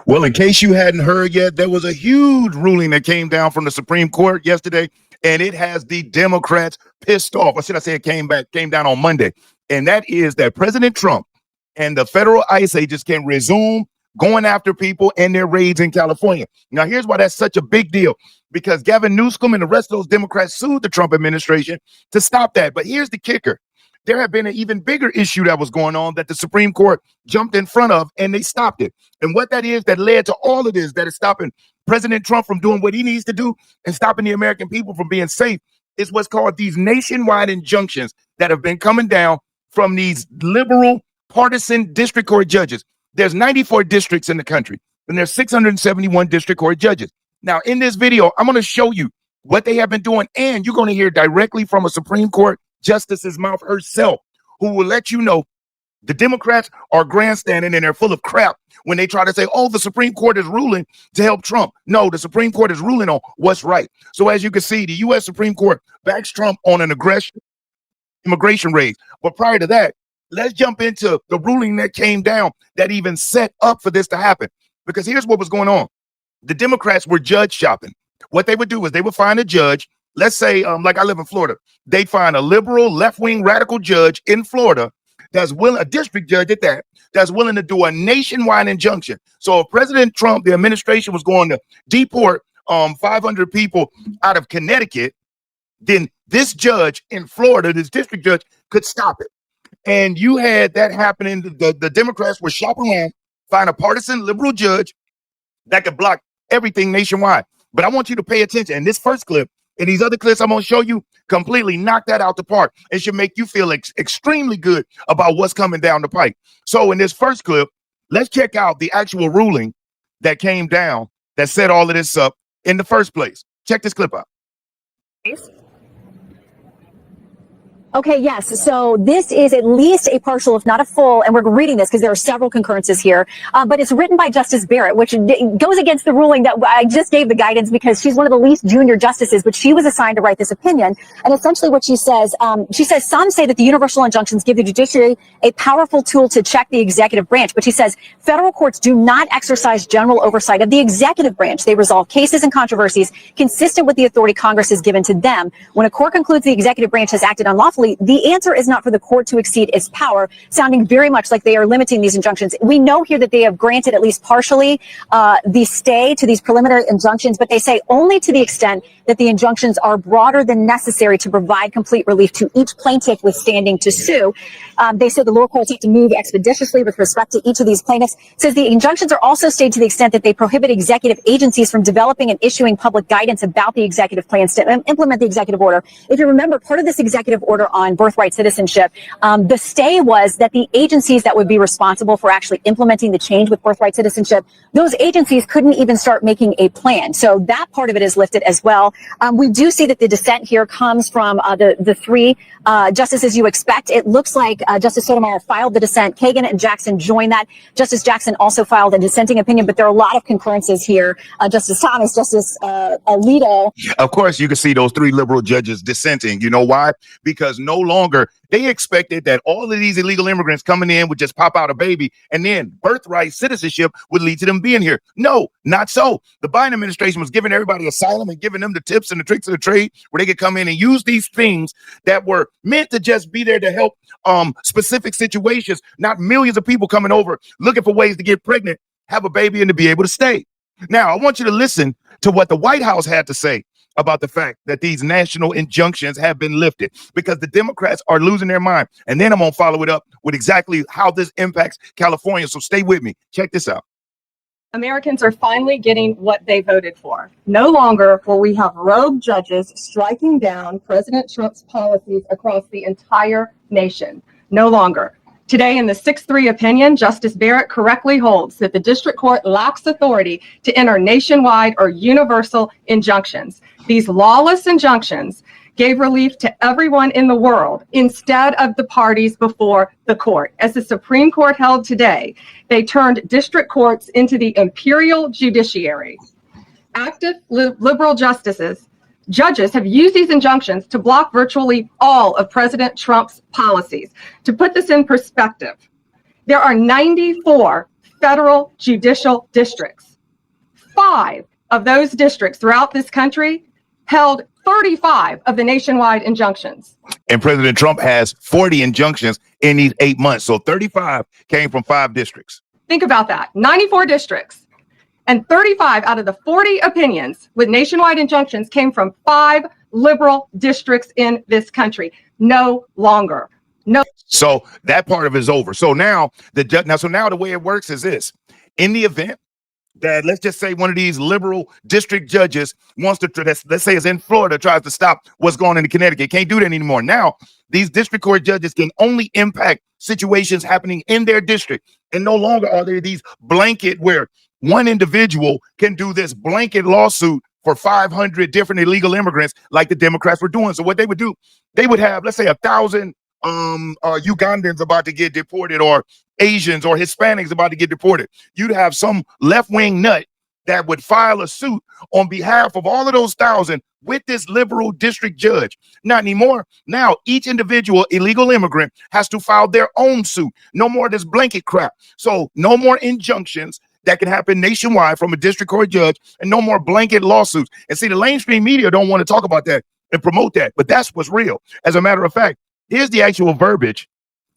Well, in case you hadn't heard yet, there was a huge ruling that came down from the Supreme Court yesterday, and it has the Democrats pissed off. Or should I say it came down on Monday. And that is that President Trump and the federal ICE agents can resume going after people and their raids in California. Now, here's why that's such a big deal, because Gavin Newsom and the rest of those Democrats sued the Trump administration to stop that. But here's the kicker. There had been an even bigger issue that was going on that the Supreme Court jumped in front of, and they stopped it. And what that is that led to all of this, that is stopping President Trump from doing what he needs to do and stopping the American people from being safe, is what's called these nationwide injunctions that have been coming down from these liberal partisan district court judges. There's 94 districts in the country, and there's 671 district court judges. Now, in this video, I'm going to show you what they have been doing, and you're going to hear directly from a Supreme Court justice's mouth herself, who will let you know the Democrats are grandstanding and they're full of crap when they try to say, oh, the Supreme Court is ruling to help Trump. No, the Supreme Court is ruling on what's right. So as you can see, the U.S. Supreme Court backs Trump on an immigration raid. But prior to that, let's jump into the ruling that came down that even set up for this to happen. Because here's what was going on. The Democrats were judge shopping. What they would do is they would find a judge. Let's say, like I live in Florida, they'd find a liberal, left-wing, radical judge in Florida that's willing, a district judge at that, that's willing to do a nationwide injunction. So if President Trump, the administration, was going to deport 500 people out of Connecticut, then this judge in Florida, this district judge, could stop it. And you had that happening. The Democrats were shopping around, find a partisan liberal judge that could block everything nationwide. But I want you to pay attention. In this first clip, and these other clips I'm going to show you, completely knock that out the park. It should make you feel extremely good about what's coming down the pike. So in this first clip, let's check out the actual ruling that came down that set all of this up in the first place. Check this clip out. Okay, yes. So this is at least a partial, if not a full, and we're reading this because there are several concurrences here, but it's written by Justice Barrett, which goes against the ruling that I just gave the guidance because she's one of the least junior justices, but she was assigned to write this opinion. And essentially what she says, some say that the universal injunctions give the judiciary a powerful tool to check the executive branch. But she says federal courts do not exercise general oversight of the executive branch. They resolve cases and controversies consistent with the authority Congress has given to them. When a court concludes the executive branch has acted unlawfully, the answer is not for the court to exceed its power, sounding very much like they are limiting these injunctions. We know here that they have granted at least partially the stay to these preliminary injunctions, but they say only to the extent that the injunctions are broader than necessary to provide complete relief to each plaintiff withstanding to sue. They say the lower courts have to move expeditiously with respect to each of these plaintiffs. It says the injunctions are also stayed to the extent that they prohibit executive agencies from developing and issuing public guidance about the executive plans to implement the executive order. If you remember, part of this executive order on birthright citizenship, the stay was that the agencies that would be responsible for actually implementing the change with birthright citizenship, those agencies couldn't even start making a plan. So that part of it is lifted as well. We do see that the dissent here comes from the three justices you expect. It looks like Justice Sotomayor filed the dissent. Kagan and Jackson joined that. Justice Jackson also filed a dissenting opinion, but there are a lot of concurrences here. Justice Thomas, Justice Alito. Of course, you can see those three liberal judges dissenting. You know why? Because no longer they expected that all of these illegal immigrants coming in would just pop out a baby and then birthright citizenship would lead to them being here. No, not so. The Biden administration was giving everybody asylum and giving them the tips and the tricks of the trade where they could come in and use these things that were meant to just be there to help specific situations, not millions of people coming over looking for ways to get pregnant, have a baby, and to be able to stay. Now, I want you to listen to what the White House had to say about the fact that these national injunctions have been lifted, because the Democrats are losing their mind. And then I'm going to follow it up with exactly how this impacts California. So stay with me. Check this out. Americans are finally getting what they voted for. No longer will we have rogue judges striking down President Trump's policies across the entire nation. No longer. Today, in the 6-3 opinion, Justice Barrett correctly holds that the district court lacks authority to enter nationwide or universal injunctions. These lawless injunctions gave relief to everyone in the world instead of the parties before the court. As the Supreme Court held today, they turned district courts into the imperial judiciary. Active liberal judges have used these injunctions to block virtually all of President Trump's policies. To put this in perspective, there are 94 federal judicial districts. 5 of those districts throughout this country held 35 of the nationwide injunctions. And President Trump has 40 injunctions in these 8 months. So 35 came from 5 districts. Think about that. 94 districts. And 35 out of the 40 opinions with nationwide injunctions came from 5 liberal districts in this country. No longer. No. So that part of it is over. So now the way it works is this. In the event that, let's just say, one of these liberal district judges wants to, let's say it's in Florida, tries to stop what's going on in Connecticut, can't do that anymore. Now, these district court judges can only impact situations happening in their district. And no longer are there these blanket where one individual can do this blanket lawsuit for 500 different illegal immigrants like the Democrats were doing. So what they would do, they would have, let's say, 1,000 Ugandans about to get deported, or Asians or Hispanics about to get deported. You'd have some left-wing nut that would file a suit on behalf of all of those 1,000 with this liberal district judge. Not anymore. Now, each individual illegal immigrant has to file their own suit. No more of this blanket crap. So no more injunctions that can happen nationwide from a district court judge, and no more blanket lawsuits. And see, the mainstream media don't want to talk about that and promote that, but that's what's real. As a matter of fact, here's the actual verbiage.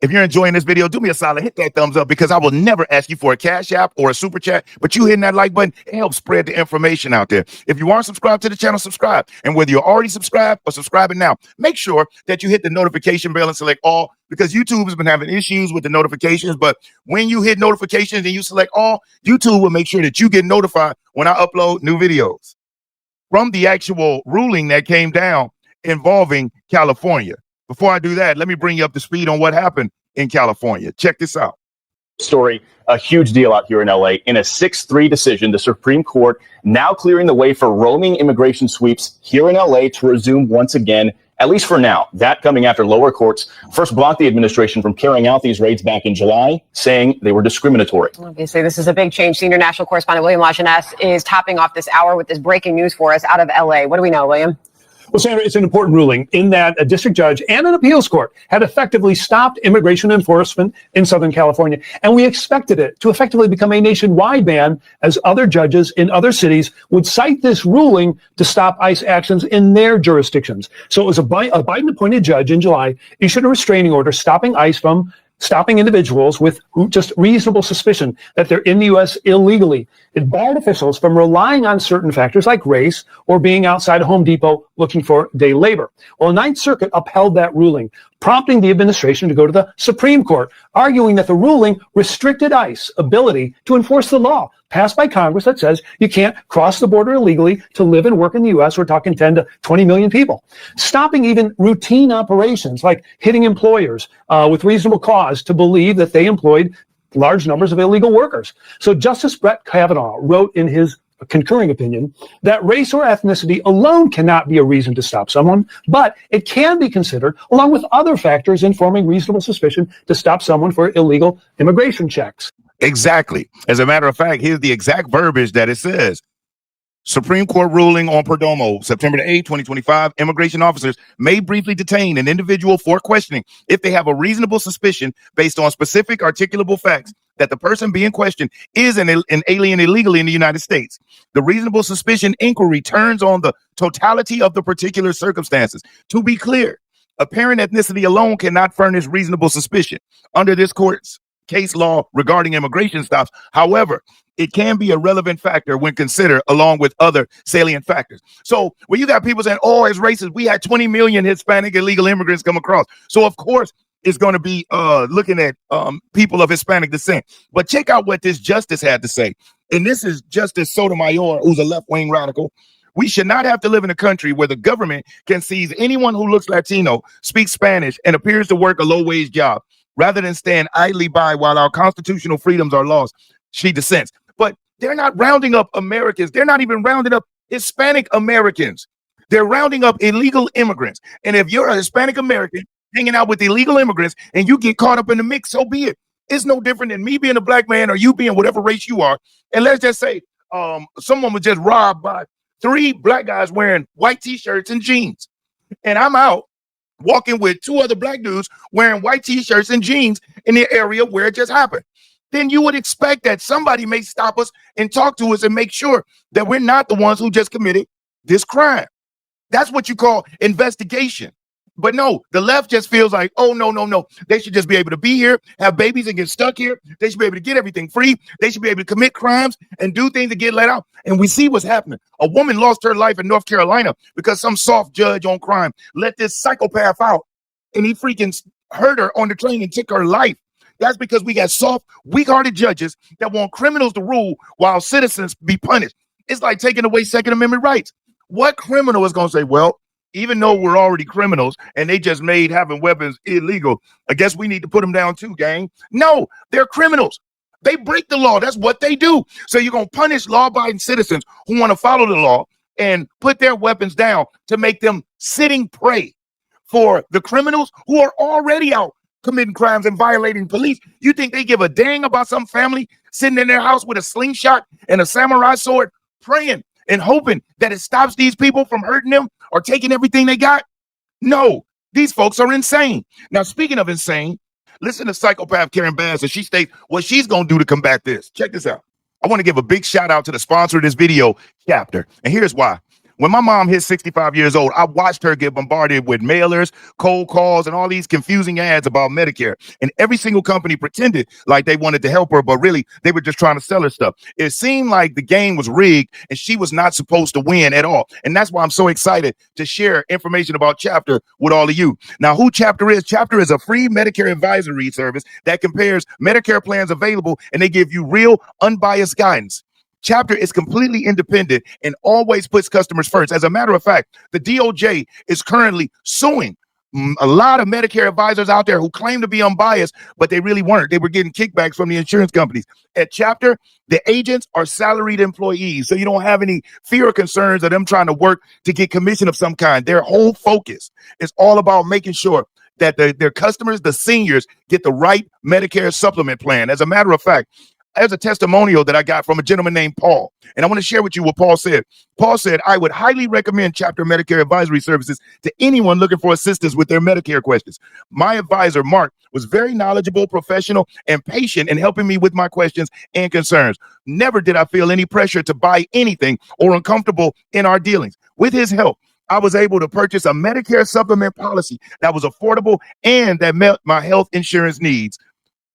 If you're enjoying this video, do me a solid, hit that thumbs up, because I will never ask you for a cash app or a super chat, but you hitting that like button, it helps spread the information out there. If you aren't subscribed to the channel, subscribe. And whether you're already subscribed or subscribing now, make sure that you hit the notification bell and select all, because YouTube has been having issues with the notifications. But when you hit notifications and you select all, YouTube will make sure that you get notified when I upload new videos. From the actual ruling that came down involving California. Before I do that, let me bring you up to speed on what happened in California. Check this out. Story, a huge deal out here in LA. In a 6-3 decision, the Supreme Court now clearing the way for roaming immigration sweeps here in LA to resume once again, at least for now. That coming after lower courts first blocked the administration from carrying out these raids back in July, saying they were discriminatory. Obviously, this is a big change. Senior national correspondent William Lajeunesse is topping off this hour with this breaking news for us out of LA. What do we know, William? Well, Sandra, it's an important ruling in that a district judge and an appeals court had effectively stopped immigration enforcement in Southern California. And we expected it to effectively become a nationwide ban, as other judges in other cities would cite this ruling to stop ICE actions in their jurisdictions. So it was a Biden-appointed judge in July issued a restraining order stopping ICE from stopping individuals with just reasonable suspicion that they're in the U.S. illegally. It barred officials from relying on certain factors like race or being outside a Home Depot looking for day labor. Well, the Ninth Circuit upheld that ruling, prompting the administration to go to the Supreme Court, arguing that the ruling restricted ICE's ability to enforce the law passed by Congress that says you can't cross the border illegally to live and work in the U.S. We're talking 10 to 20 million people. Stopping even routine operations like hitting employers with reasonable cause to believe that they employed large numbers of illegal workers. So Justice Brett Kavanaugh wrote in his concurring opinion that race or ethnicity alone cannot be a reason to stop someone, but it can be considered along with other factors informing reasonable suspicion to stop someone for illegal immigration checks. Exactly. As a matter of fact, here's the exact verbiage that it says. Supreme Court ruling on Perdomo, September 8, 2025, immigration officers may briefly detain an individual for questioning if they have a reasonable suspicion based on specific articulable facts that the person being questioned is an alien illegally in the United States. The reasonable suspicion inquiry turns on the totality of the particular circumstances. To be clear, apparent ethnicity alone cannot furnish reasonable suspicion under this court's case law regarding immigration stops. However, it can be a relevant factor when considered along with other salient factors. So when you got people saying, oh, it's racist, we had 20 million Hispanic illegal immigrants come across. So of course, it's going to be looking at people of Hispanic descent. But check out what this justice had to say. And this is Justice Sotomayor, who's a left-wing radical. We should not have to live in a country where the government can seize anyone who looks Latino, speaks Spanish, and appears to work a low-wage job, rather than stand idly by while our constitutional freedoms are lost, she dissents. But they're not rounding up Americans. They're not even rounding up Hispanic Americans. They're rounding up illegal immigrants. And if you're a Hispanic American hanging out with illegal immigrants and you get caught up in the mix, so be it. It's no different than me being a black man or you being whatever race you are. And let's just say someone was just robbed by 3 black guys wearing white T-shirts and jeans. And I'm out walking with 2 other black dudes wearing white T-shirts and jeans in the area where it just happened. then you would expect that somebody may stop us and talk to us and make sure that we're not the ones who just committed this crime. That's what you call investigation. But no, the left just feels like, oh, no. They should just be able to be here, have babies and get stuck here. They should be able to get everything free. They should be able to commit crimes and do things and get let out. And we see what's happening. A woman lost her life in North Carolina because some soft judge on crime let this psychopath out. And he freaking hurt her on the train and took her life. That's because we got soft, weak-hearted judges that want criminals to rule while citizens be punished. It's like taking away Second Amendment rights. What criminal is going to say, well, even though we're already criminals and they just made having weapons illegal, I guess we need to put them down too, gang? No, they're criminals. They break the law. That's what they do. So you're going to punish law-abiding citizens who want to follow the law and put their weapons down to make them sitting prey for the criminals who are already out committing crimes and violating police. You think they give a dang about some family sitting in their house with a slingshot and a samurai sword praying and hoping that it stops these people from hurting them or taking everything they got? No, these folks are insane. Now, speaking of insane, listen to psychopath Karen Bass as she states what she's going to do to combat this. Check this out. I want to give a big shout out to the sponsor of this video, Chapter. And here's why. When my mom hit 65 years old, I watched her get bombarded with mailers, cold calls, and all these confusing ads about Medicare. And every single company pretended like they wanted to help her, but really they were just trying to sell her stuff. It seemed like the game was rigged and she was not supposed to win at all. And that's why I'm so excited to share information about Chapter with all of you. Now, who Chapter is? Chapter is a free Medicare advisory service that compares Medicare plans available, and they give you real, unbiased guidance. Chapter is completely independent and always puts customers first. As a matter of fact, the DOJ is currently suing a lot of Medicare advisors out there who claim to be unbiased, but they really weren't. They were getting kickbacks from the insurance companies. At Chapter, the agents are salaried employees, so you don't have any fear or concerns of them trying to work to get commission of some kind. Their whole focus is all about making sure that their customers, the seniors, get the right Medicare supplement plan. As a matter of fact, there's a testimonial that I got from a gentleman named Paul, and I want to share with you what Paul said. Paul said, I would highly recommend Chapter Medicare advisory services to anyone looking for assistance with their Medicare questions. My advisor, Mark, was very knowledgeable, professional, and patient in helping me with my questions and concerns. Never did I feel any pressure to buy anything or uncomfortable in our dealings. With his help, I was able to purchase a Medicare supplement policy that was affordable and that met my health insurance needs.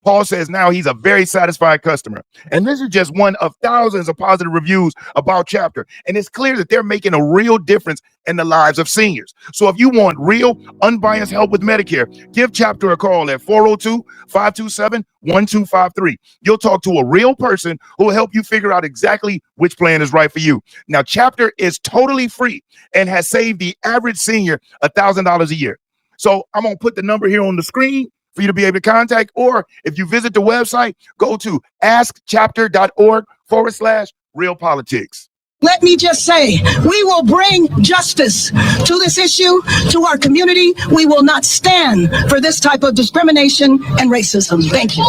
Paul says now he's a very satisfied customer. And this is just one of thousands of positive reviews about Chapter. And it's clear that they're making a real difference in the lives of seniors. So if you want real, unbiased help with Medicare, give Chapter a call at 402-527-1253. You'll talk to a real person who will help you figure out exactly which plan is right for you. Now, Chapter is totally free and has saved the average senior $1,000 a year. So I'm going to put the number here on the screen for you to be able to contact, or if you visit the website, go to askchapter.org/realpolitics. Let me just say, we will bring justice to this issue, to our community. We will not stand for this type of discrimination and racism. Thank you.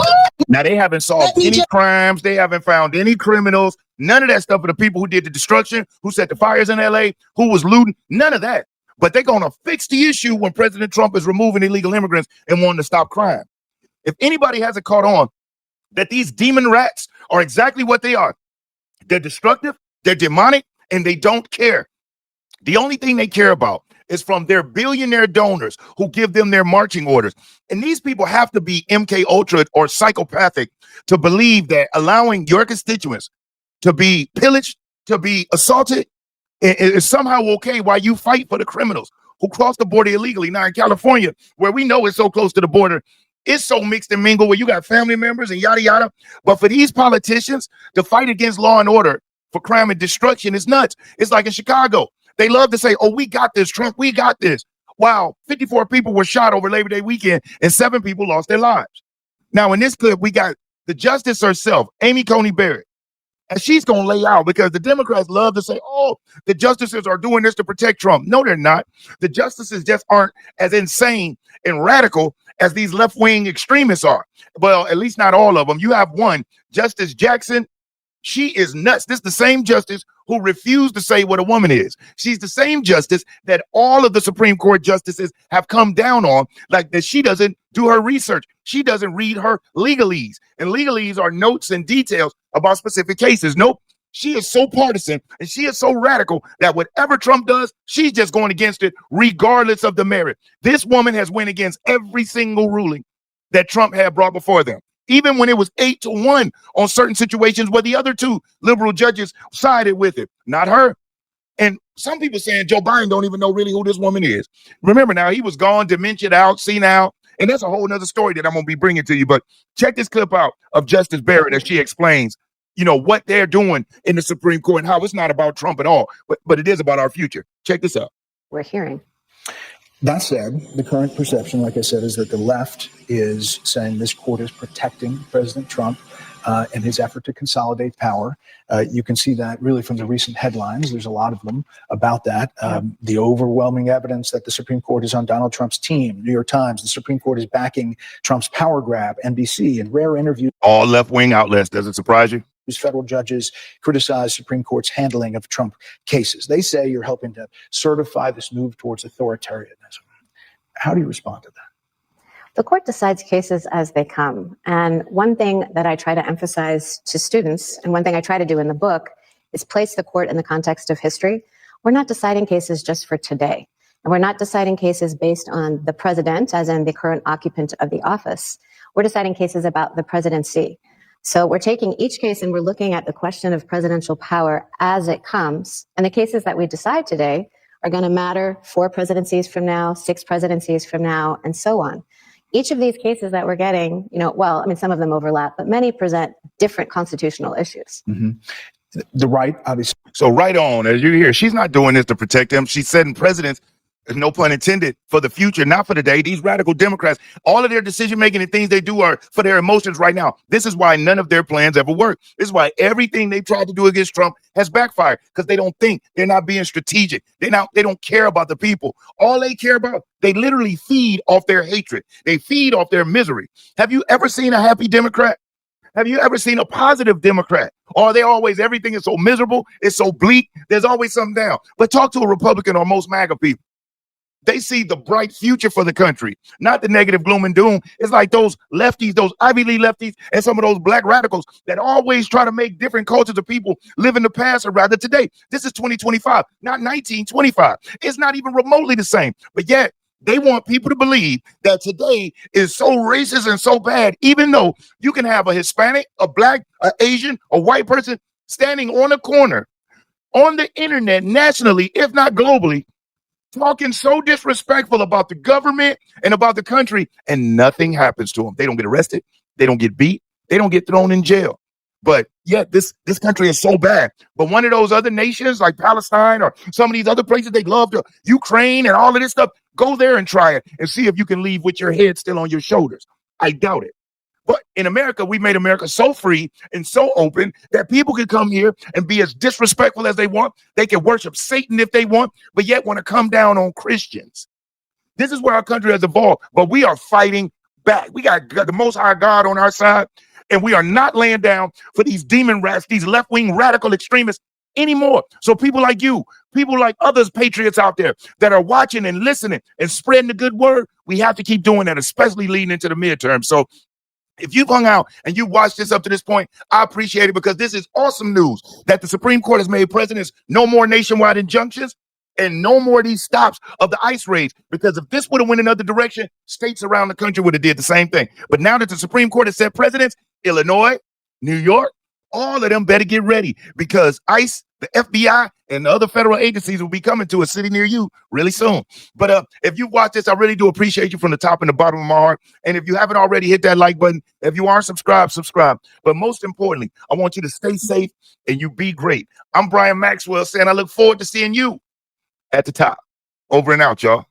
Now, they haven't solved any crimes. They haven't found any criminals. None of that stuff for the people who did the destruction, who set the fires in LA, who was looting, none of that. But they're going to fix the issue when President Trump is removing illegal immigrants and wanting to stop crime. If anybody hasn't caught on that these demon rats are exactly what they are, they're destructive, they're demonic, and they don't care. The only thing they care about is from their billionaire donors who give them their marching orders. And these people have to be MK Ultra or psychopathic to believe that allowing your constituents to be pillaged, to be assaulted, is somehow okay while you fight for the criminals who cross the border illegally. Now in California, where we know it's so close to the border, it's so mixed and mingled where you got family members and yada, yada. But for these politicians to fight against law and order for crime and destruction is nuts. It's like in Chicago. They love to say, oh, we got this, Trump, we got this. Wow, 54 people were shot over Labor Day weekend and 7 people lost their lives. Now in this clip, we got the justice herself, Amy Coney Barrett. And she's going to lay out, because the Democrats love to say, oh, the justices are doing this to protect Trump. No, they're not. The justices just aren't as insane and radical as these left-wing extremists are. Well, at least not all of them. You have one, Justice Jackson She is nuts. This is the same justice who refused to say what a woman is. She's the same justice that all of the Supreme Court justices have come down on, like that she doesn't do her research. She doesn't read her legalese. And legalese are notes and details about specific cases. Nope. She is so partisan and she is so radical that whatever Trump does, she's just going against it regardless of the merit. This woman has went against every single ruling that Trump had brought before them. Even when it was 8-1 on certain situations where the other two liberal judges sided with it, not her. And some people saying Joe Biden don't even know really who this woman is. Remember now, he was gone, dementia out, senile, and that's a whole nother story that I'm going to be bringing to you. But check this clip out of Justice Barrett as she explains, what they're doing in the Supreme Court and how it's not about Trump at all, but it is about our future. Check this out. We're hearing. That said, the current perception, like I said, is that the left is saying this court is protecting President Trump in his effort to consolidate power. You can see that really from the recent headlines. There's a lot of them about that. The overwhelming evidence that the Supreme Court is on Donald Trump's team. New York Times, the Supreme Court is backing Trump's power grab. NBC, in rare interviews. All left-wing outlets. Does it surprise you? Federal judges criticize Supreme Court's handling of Trump cases. They say you're helping to certify this move towards authoritarianism. How do you respond to that? The court decides cases as they come. And one thing that I try to emphasize to students, and one thing I try to do in the book, is place the court in the context of history. We're not deciding cases just for today. And we're not deciding cases based on the president, as in the current occupant of the office. We're deciding cases about the presidency. So we're taking each case and we're looking at the question of presidential power as it comes. And the cases that we decide today are going to matter 4 presidencies from now, 6 presidencies from now, and so on. Each of these cases that we're getting, some of them overlap, but many present different constitutional issues. Mm-hmm. The right, obviously. So right on, as you hear, she's not doing this to protect him. She's setting precedents, no pun intended, for the future, not for the day. These radical Democrats, all of their decision-making and things they do are for their emotions right now. This is why none of their plans ever work. This is why everything they tried to do against Trump has backfired, because they don't think. They're not being strategic. They don't care about the people. All they care about, they literally feed off their hatred. They feed off their misery. Have you ever seen a happy Democrat? Have you ever seen a positive Democrat? Or are they always, everything is so miserable, it's so bleak, there's always something down. But talk to a Republican or most MAGA people. They see the bright future for the country, not the negative gloom and doom. It's like those lefties, those Ivy League lefties, and some of those black radicals that always try to make different cultures of people live in the past or rather today. This is 2025, not 1925. It's not even remotely the same. But yet they want people to believe that today is so racist and so bad, even though you can have a Hispanic, a black, an Asian, a white person standing on a corner on the internet nationally, if not globally, talking so disrespectful about the government and about the country, and nothing happens to them. They don't get arrested. They don't get beat. They don't get thrown in jail. But yet this country is so bad. But one of those other nations like Palestine or some of these other places they love, to Ukraine and all of this stuff, go there and try it and see if you can leave with your head still on your shoulders. I doubt it. But in America, we made America so free and so open that people can come here and be as disrespectful as they want. They can worship Satan if they want, but yet want to come down on Christians. This is where our country has evolved, but we are fighting back. We got the Most High God on our side, and we are not laying down for these demon rats, these left-wing radical extremists anymore. So people like you, people like others, patriots out there that are watching and listening and spreading the good word, we have to keep doing that, especially leading into the midterm. So if you've hung out and you watched this up to this point, I appreciate it, because this is awesome news that the Supreme Court has made presidents no more nationwide injunctions and no more of these stops of the ICE raids. Because if this would have went another direction, states around the country would have did the same thing. But now that the Supreme Court has set presidents, Illinois, New York, all of them better get ready, because ICE, the FBI, and the other federal agencies will be coming to a city near you really soon. But if you watch this, I really do appreciate you from the top and the bottom of my heart. And if you haven't already, hit that like button. If you aren't subscribed, subscribe. But most importantly, I want you to stay safe and you be great. I'm Brian Maxwell saying I look forward to seeing you at the top. Over and out, y'all.